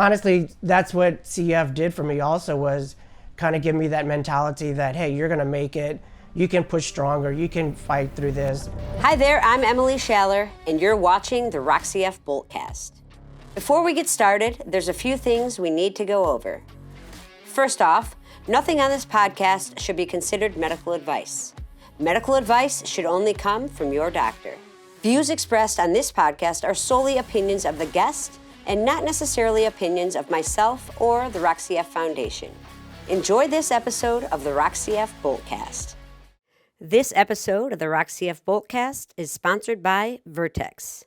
Honestly, that's what CF did for me also, was kind of give me that mentality that, hey, you're going to make it. You can push stronger. You can fight through this. Hi there, I'm Emily Schaller, and you're watching the CF Boltcast. Before we get started, there's a few things we need to go over. First off, nothing on this podcast should be considered medical advice. Medical advice should only come from your doctor. Views expressed on this podcast are solely opinions of the guest and not necessarily opinions of myself or the CF Foundation. Enjoy this episode of the CF Boltcast. This episode of the CF Boltcast is sponsored by Vertex.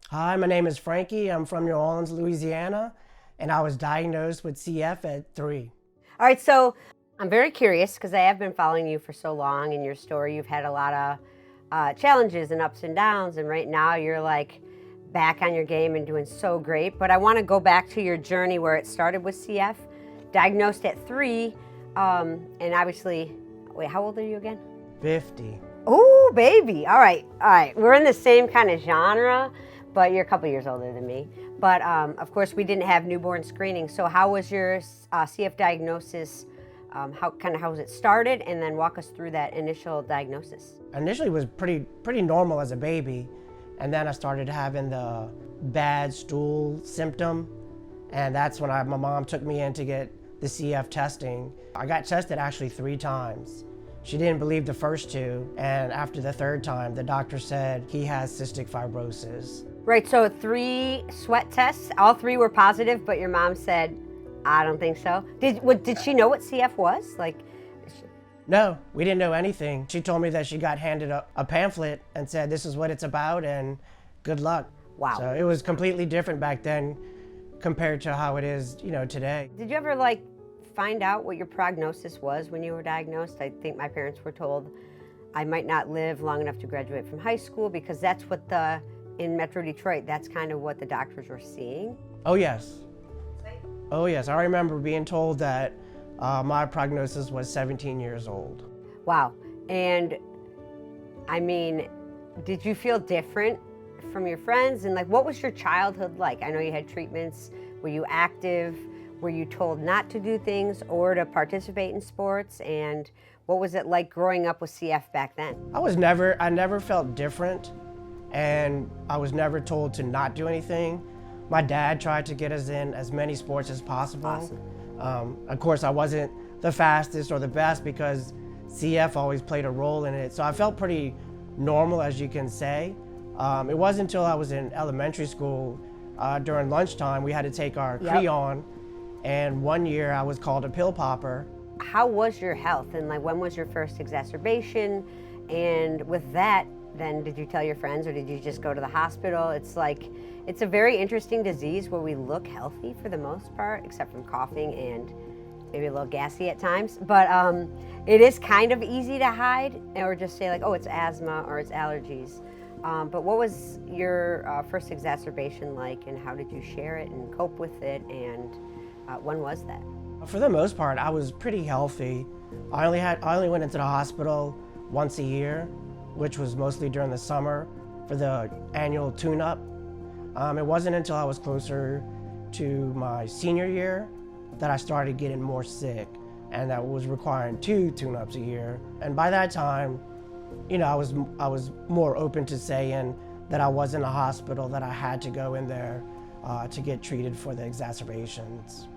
Hi, my name is Frankie. I'm from New Orleans, Louisiana, and I was diagnosed with CF at 3. All right, so I'm very curious because I have been following you for so long in your story. You've had a lot of challenges and ups and downs, and right now you're like back on your game and doing so great. But I want to go back to your journey where it started with CF, diagnosed at 3, and obviously, wait, how old are you again? 50. Oh, baby. All right. We're in the same kind of genre, but you're a couple years older than me. But of course, we didn't have newborn screening. So how was your CF diagnosis? How was it started? And then walk us through that initial diagnosis. Initially, it was pretty normal as a baby, and then I started having the bad stool symptom, and that's when my mom took me in to get the CF testing. I got tested actually 3 times. She didn't believe the first 2, and after the 3rd time, the doctor said he has cystic fibrosis. Right, so 3 sweat tests, all 3 were positive, but your mom said, I don't think so. Did she know what CF was? No, we didn't know anything. She told me that she got handed a pamphlet and said, this is what it's about, and good luck. Wow. So it was completely different back then compared to how it is, today. Did you ever find out what your prognosis was when you were diagnosed? I think my parents were told I might not live long enough to graduate from high school because that's what in Metro Detroit, that's kind of what the doctors were seeing. Oh yes. I remember being told that my prognosis was 17 years old. Wow. And I mean, did you feel different from your friends? And what was your childhood like? I know you had treatments. Were you active? Were you told not to do things or to participate in sports? And what was it like growing up with CF back then? I never felt different, and I was never told to not do anything. My dad tried to get us in as many sports as possible. Awesome. Of course, I wasn't the fastest or the best because CF always played a role in it. So I felt pretty normal, as you can say. It wasn't until I was in elementary school, during lunchtime, we had to take our Creon. And one year I was called a pill popper. How was your health, and when was your first exacerbation? And with that, then did you tell your friends, or did you just go to the hospital? It's a very interesting disease where we look healthy for the most part, except from coughing and maybe a little gassy at times. But it is kind of easy to hide or just say oh, it's asthma or it's allergies. But what was your first exacerbation like, and how did you share it and cope with it, and when was that? For the most part, I was pretty healthy. I only went into the hospital once a year, which was mostly during the summer for the annual tune-up. It wasn't until I was closer to my senior year that I started getting more sick, and that was requiring 2 tune-ups a year. And by that time, I was more open to saying that I was in a hospital, that I had to go in there to get treated for the exacerbations.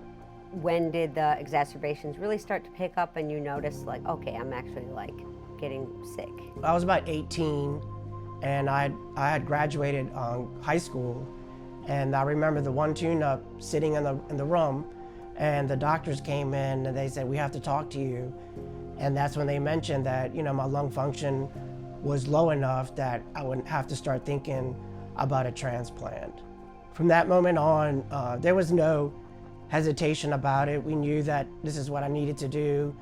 When did the exacerbations really start to pick up and you noticed okay, I'm actually getting sick? I was about 18, and I had graduated high school, and I remember the one tune-up sitting in the room, and the doctors came in and they said, we have to talk to you. And that's when they mentioned that my lung function was low enough that I would have to start thinking about a transplant. From that moment on, there was no hesitation about it. We knew that this is what I needed to do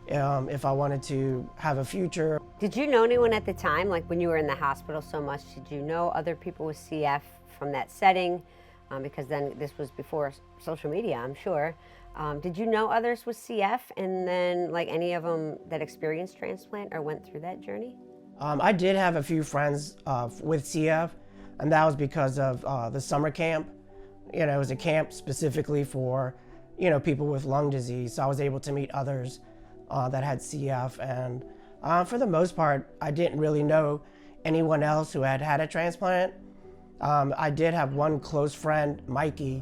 if I wanted to have a future. Did you know anyone at the time, when you were in the hospital so much, did you know other people with CF from that setting? Because then this was before social media, I'm sure. Did you know others with CF, and then any of them that experienced transplant or went through that journey? I did have a few friends with CF, and that was because of the summer camp It was a camp specifically for, people with lung disease. So I was able to meet others that had CF. And for the most part, I didn't really know anyone else who had had a transplant. I did have one close friend, Mikey,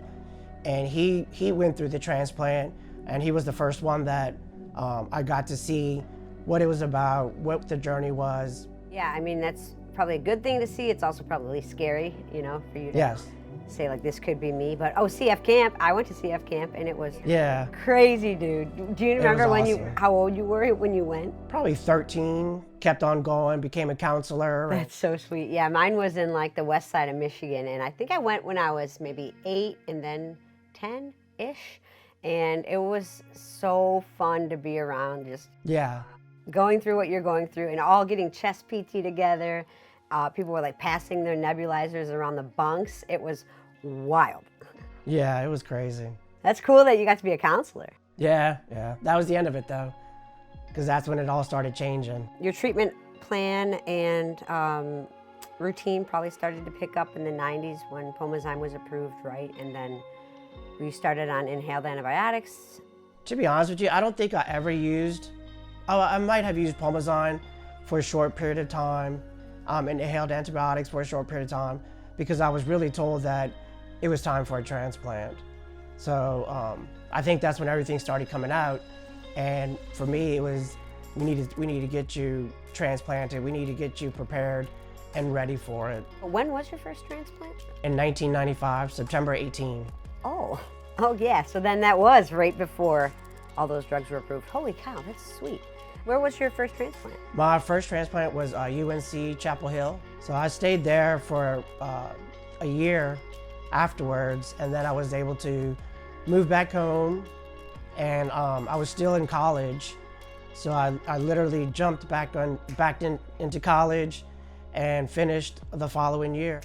and he went through the transplant, and he was the first one that I got to see what it was about, what the journey was. Yeah, I mean, that's probably a good thing to see. It's also probably scary, for you to say, like, this could be me. But, CF camp, I went to CF camp, and it was crazy, dude. Do you remember how old you were when you went? Probably 13, kept on going, became a counselor. That's so sweet. Yeah, mine was in, like, the west side of Michigan, and I think I went when I was maybe 8 and then 10-ish, and it was so fun to be around, just going through what you're going through, and all getting chest PT together. People were like passing their nebulizers around the bunks. It was wild. Yeah, it was crazy. That's cool that you got to be a counselor. Yeah. That was the end of it though, because that's when it all started changing. Your treatment plan and routine probably started to pick up in the 90s when Pulmozyme was approved, right? And then you started on inhaled antibiotics. To be honest with you, I don't think I ever used, I might have used Pulmozyme for a short period of time, and inhaled antibiotics for a short period of time, because I was really told that it was time for a transplant. So I think that's when everything started coming out. And for me, it was, we need to get you transplanted. We need to get you prepared and ready for it. When was your first transplant? In 1995, September 18. Oh yeah, so then that was right before all those drugs were approved. Holy cow, that's sweet. Where was your first transplant? My first transplant was UNC Chapel Hill. So I stayed there for a year afterwards, and then I was able to move back home, and I was still in college. So I literally jumped back into college and finished the following year.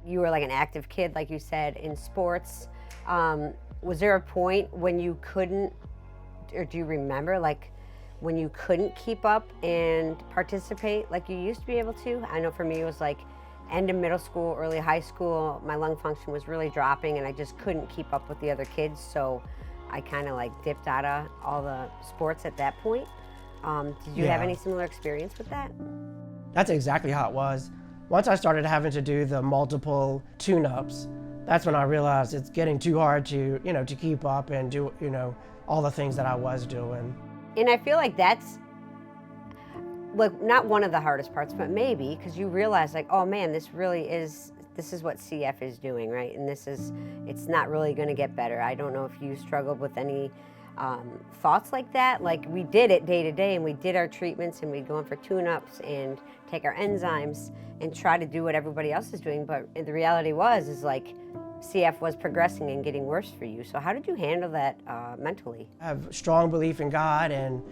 You were like an active kid, like you said, in sports. Was there a point when you couldn't, or do you remember, like, when you couldn't keep up and participate like you used to be able to? I know for me it was like end of middle school, early high school, my lung function was really dropping and I just couldn't keep up with the other kids, so I kind of like dipped out of all the sports at that point. Did you have any similar experience with that? That's exactly how it was. Once I started having to do the multiple tune-ups, that's when I realized it's getting too hard to, to keep up and do, all the things that I was doing. And I feel like that's, like, not one of the hardest parts, but maybe, because you realize, like, oh man, this is what CF is doing, right? And it's not really gonna get better. I don't know if you struggled with any thoughts like that. Like, we did it day to day, and we did our treatments, and we'd go in for tune-ups and take our enzymes and try to do what everybody else is doing, but the reality is like, CF was progressing and getting worse for you. So how did you handle that mentally? I have strong belief in God, and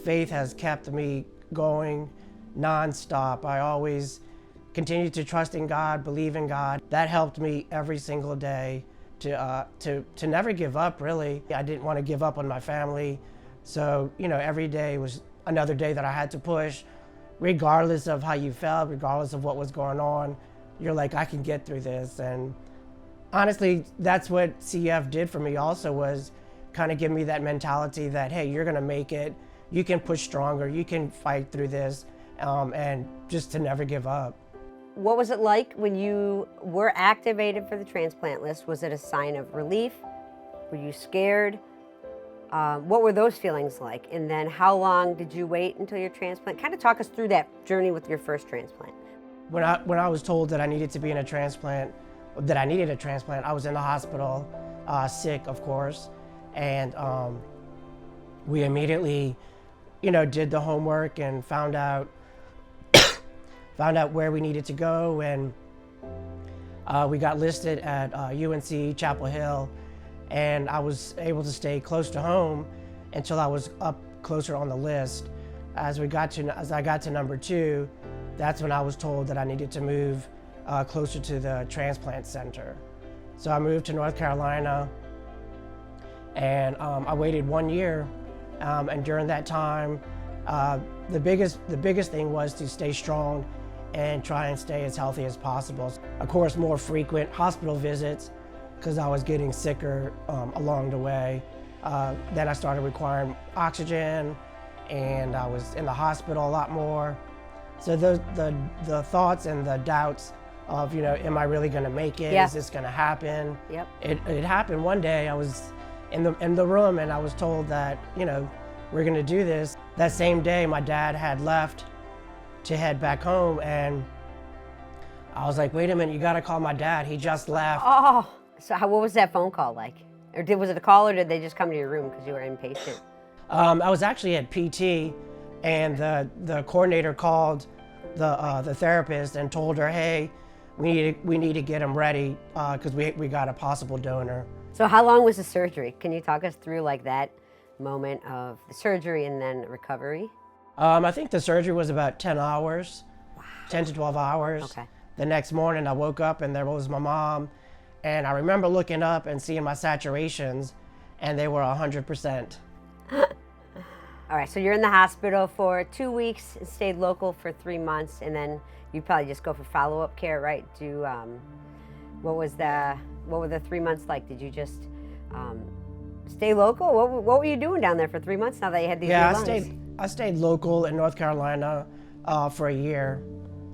faith has kept me going nonstop. I always continue to trust in God, believe in God. That helped me every single day to never give up, really. I didn't want to give up on my family. So, every day was another day that I had to push, regardless of how you felt, regardless of what was going on. You're like, I can get through this. And honestly, that's what CF did for me also, was kind of give me that mentality that, hey, you're gonna make it, you can push stronger, you can fight through this, and just to never give up. What was it like when you were activated for the transplant list? Was it a sign of relief? Were you scared? What were those feelings like? And then how long did you wait until your transplant? Kind of talk us through that journey with your first transplant. When I was told that I needed to be in a transplant, that I needed a transplant, I was in the hospital, sick, of course, and we immediately, did the homework and found out where we needed to go, and we got listed at UNC Chapel Hill, and I was able to stay close to home until I was up closer on the list. As I got to number 2, that's when I was told that I needed to move closer to the transplant center. So I moved to North Carolina, and I waited 1 year, and during that time, the biggest thing was to stay strong and try and stay as healthy as possible. Of course, more frequent hospital visits, because I was getting sicker along the way. Then I started requiring oxygen, and I was in the hospital a lot more. So the thoughts and the doubts of, am I really going to make it? Yeah. Is this going to happen? Yep. It happened one day. I was in the room, and I was told that, we're going to do this. That same day, my dad had left to head back home, and I was like, wait a minute, you got to call my dad. He just left. Oh, so what was that phone call like? Or was it a call, or did they just come to your room because you were impatient? I was actually at PT, and the coordinator called the therapist and told her, hey, we need to get him ready because we got a possible donor. So how long was the surgery? Can you talk us through like that moment of the surgery and then recovery? I think the surgery was about 10 hours, wow. 10 to 12 hours. Okay. The next morning I woke up and there was my mom, and I remember looking up and seeing my saturations, and they were 100%. All right, so you're in the hospital for 2 weeks and stayed local for 3 months, and then you probably just go for follow-up care, right? What were the 3 months like? Did you just stay local? What were you doing down there for 3 months now that you had these new lungs? I stayed local in North Carolina for a year,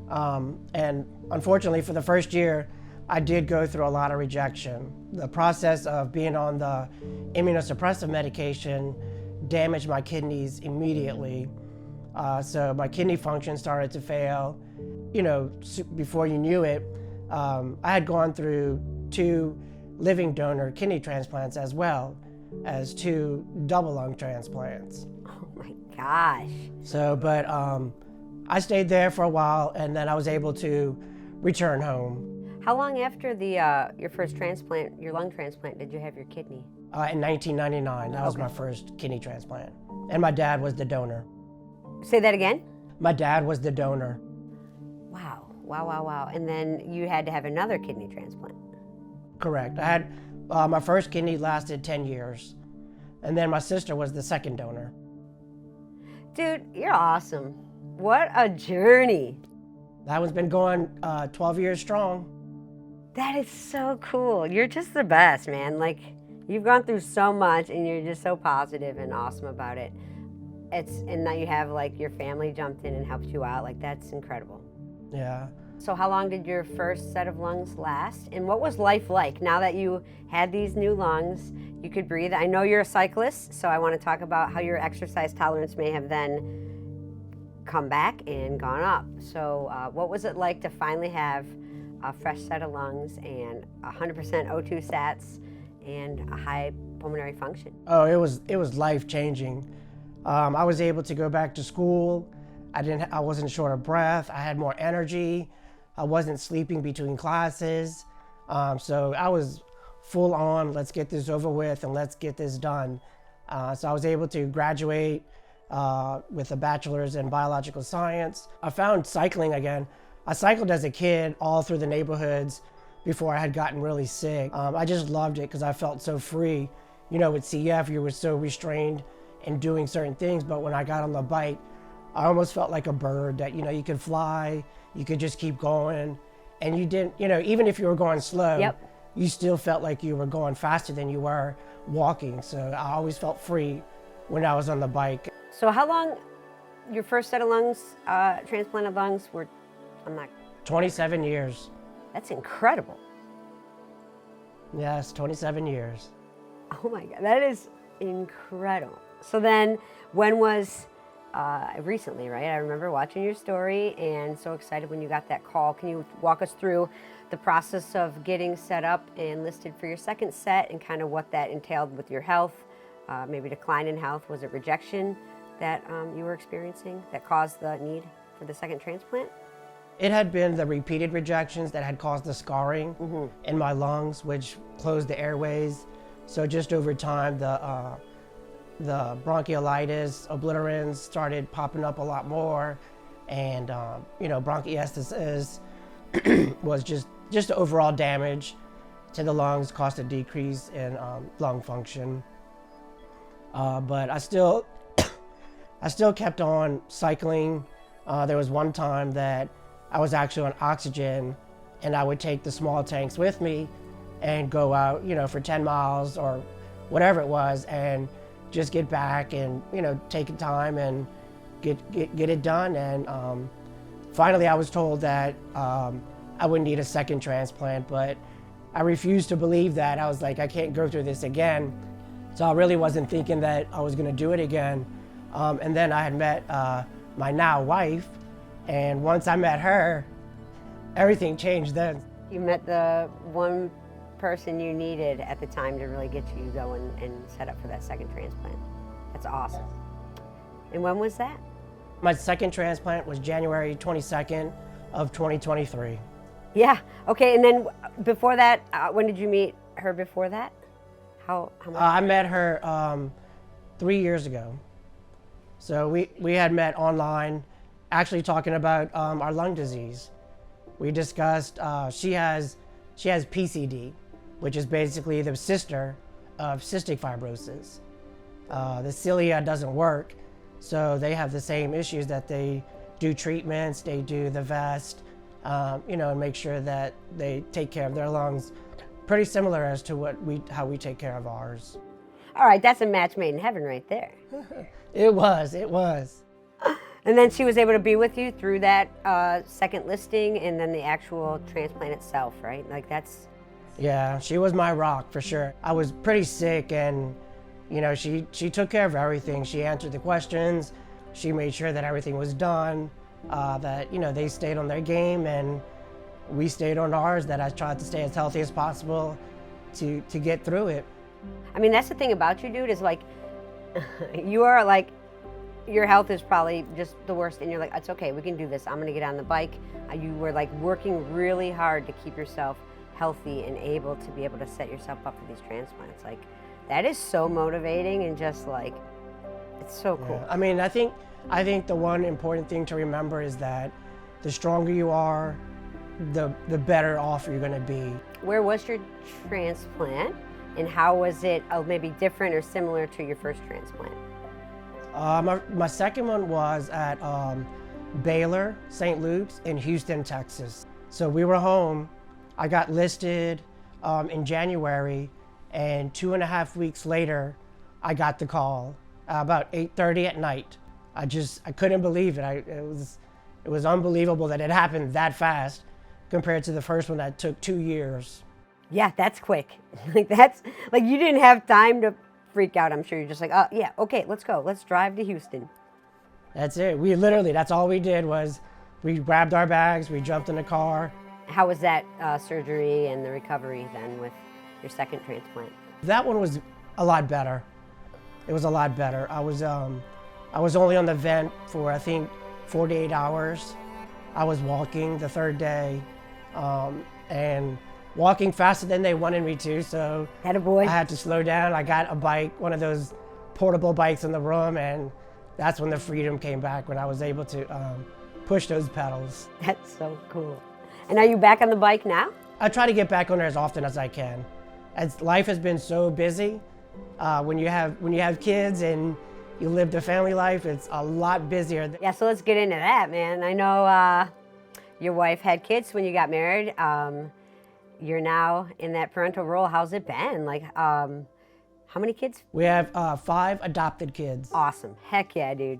and unfortunately for the first year, I did go through a lot of rejection. The process of being on the immunosuppressive medication damaged my kidneys immediately. So my kidney function started to fail. Before you knew it, I had gone through 2 living donor kidney transplants as well as 2 double lung transplants. Oh my gosh. So, but I stayed there for a while, and then I was able to return home. How long after your first transplant, your lung transplant, did you have your kidney? In 1999, that was my first kidney transplant. And my dad was the donor. Say that again? My dad was the donor. Wow. And then you had to have another kidney transplant. Correct. I had, my first kidney lasted 10 years. And then my sister was the second donor. Dude, you're awesome. What a journey. That one's been going 12 years strong. That is so cool. You're just the best, man. Like, you've gone through so much, and you're just so positive and awesome about it. And now you have like your family jumped in and helped you out. Like, that's incredible. Yeah. So how long did your first set of lungs last? And what was life like now that you had these new lungs, you could breathe? I know you're a cyclist, so I want to talk about how your exercise tolerance may have then come back and gone up. So what was it like to finally have a fresh set of lungs and 100% O2 sats and a high pulmonary function? Oh, it was life-changing. I was able to go back to school. I wasn't short of breath. I had more energy. I wasn't sleeping between classes. So I was full on, let's get this over with and let's get this done. So I was able to graduate with a bachelor's in biological science. I found cycling again. I cycled as a kid all through the neighborhoods before I had gotten really sick. I just loved it because I felt so free. With CF, you were so restrained in doing certain things, but when I got on the bike, I almost felt like a bird that, you could fly, you could just keep going, and you didn't, even if you were going slow, Yep. You still felt like you were going faster than you were walking. So I always felt free when I was on the bike. So how long, your first set of lungs, transplanted lungs were, 27 years. That's incredible. Yes, 27 years. Oh my God, that is incredible. So then when was, recently, right? I remember watching your story and so excited when you got that call. Can you walk us through the process of getting set up and listed for your second set and kind of what that entailed with your health, maybe decline in health? Was it rejection that you were experiencing that caused the need for the second transplant? It had been the repeated rejections that had caused the scarring in my lungs, which closed the airways. So just over time, the bronchiolitis, obliterans started popping up a lot more, and bronchiectasis was just overall damage to the lungs, caused a decrease in lung function. But I still kept on cycling. There was one time that I was actually on oxygen, and I would take the small tanks with me and go out, for 10 miles or whatever it was, and just get back and, take time and get it done. And finally I was told that I wouldn't need a second transplant, but I refused to believe that. I was like, I can't go through this again. So I really wasn't thinking that I was gonna do it again. And then I had met my now wife, and once I met her, everything changed then. You met the one person you needed at the time to really get you going and set up for that second transplant. That's awesome. And when was that? My second transplant was January 22nd of 2023. Yeah, okay, and then before that, when did you meet her before that? How much? I met her 3 years ago. So we had met online, actually talking about our lung disease. We discussed, she has PCD, which is basically the sister of cystic fibrosis. The cilia doesn't work, so they have the same issues that they do treatments, they do the vest, and make sure that they take care of their lungs. Pretty similar as to how we take care of ours. All right, that's a match made in heaven right there. It was. And then she was able to be with you through that second listing and then the actual transplant itself, right? Like that's... Yeah, she was my rock for sure. I was pretty sick, and she took care of everything. She answered the questions. She made sure that everything was done, that they stayed on their game, and we stayed on ours, that I tried to stay as healthy as possible to get through it. I mean, that's the thing about you, dude, is like, you are like, your health is probably just the worst, and you're like, it's okay, we can do this. I'm gonna get on the bike. You were like working really hard to keep yourself healthy and able to be able to set yourself up for these transplants. Like, that is so motivating, and just like, it's so cool. Yeah. I mean, I think the one important thing to remember is that the stronger you are, the better off you're gonna be. Where was your transplant, and how was it maybe different or similar to your first transplant? My second one was at Baylor, St. Luke's in Houston, Texas. So we were home. I got listed in January, and 2.5 weeks later, I got the call about 8:30 at night. I couldn't believe it. It was unbelievable that it happened that fast compared to the first one that took 2 years. Yeah, that's quick. That's like, you didn't have time to freak out. I'm sure you're just like, oh yeah, okay, let's go. Let's drive to Houston. That's it. That's all we did was we grabbed our bags, we jumped in the car. How was that surgery and the recovery then with your second transplant? That one was a lot better. It was a lot better. I was only on the vent for, I think, 48 hours. I was walking the third day, and walking faster than they wanted me to, so Attaboy. I had to slow down. I got a bike, one of those portable bikes in the room, and that's when the freedom came back, when I was able to push those pedals. That's so cool. And are you back on the bike now? I try to get back on there as often as I can. As life has been so busy, when you have kids and you live the family life, it's a lot busier. Yeah, so let's get into that, man. I know your wife had kids when you got married. You're now in that parental role. How's it been? Like, how many kids? We have 5 adopted kids. Awesome. Heck yeah, dude.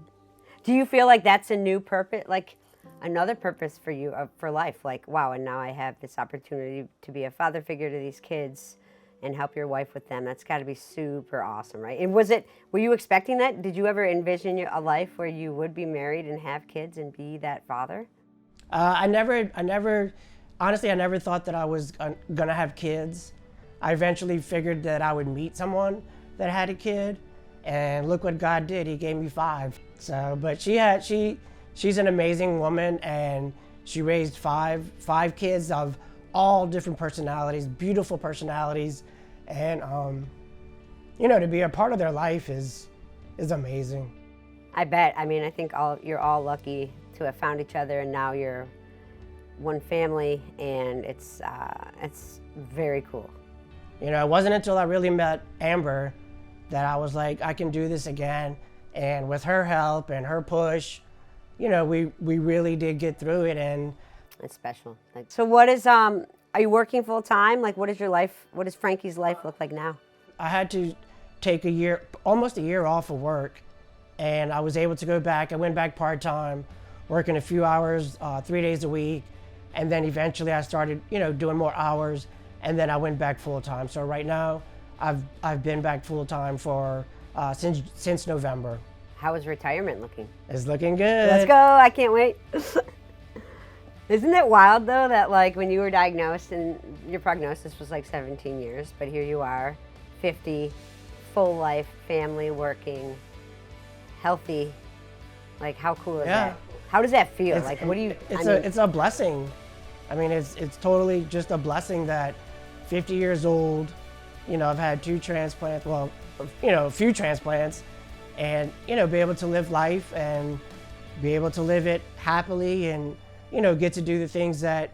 Do you feel like that's a new purpose, like another purpose for you, for life? Like, wow, and now I have this opportunity to be a father figure to these kids and help your wife with them. That's gotta be super awesome, right? And were you expecting that? Did you ever envision a life where you would be married and have kids and be that father? Honestly, I never thought that I was gonna have kids. I eventually figured that I would meet someone that had a kid, and look what God did. He gave me 5. So, but she's an amazing woman, and she raised five kids of all different personalities, beautiful personalities, and to be a part of their life is amazing. I bet. I mean, I think you're all lucky to have found each other, and now you're one family, and it's very cool. It wasn't until I really met Amber that I was like, I can do this again. And with her help and her push, we really did get through it. And it's special. So what is Are you working full time? Like, what does Frankie's life look like now? I had to take almost a year off of work, and I was able to go back. I went back part-time, working a few hours, 3 days a week, and then eventually I started, doing more hours, and then I went back full-time. So right now, I've been back full-time for since November. How is retirement looking? It's looking good. Let's go! I can't wait. Isn't it wild though that like when you were diagnosed and your prognosis was like 17 years, but here you are, 50, full life, family, working, healthy. Like how cool is that? How does that feel? Like what do you? It's a blessing. I mean, it's totally just a blessing that 50 years old. I've had 2 transplants. Well, a few transplants, and be able to live life and be able to live it happily and get to do the things that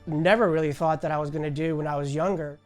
never really thought that I was going to do when I was younger.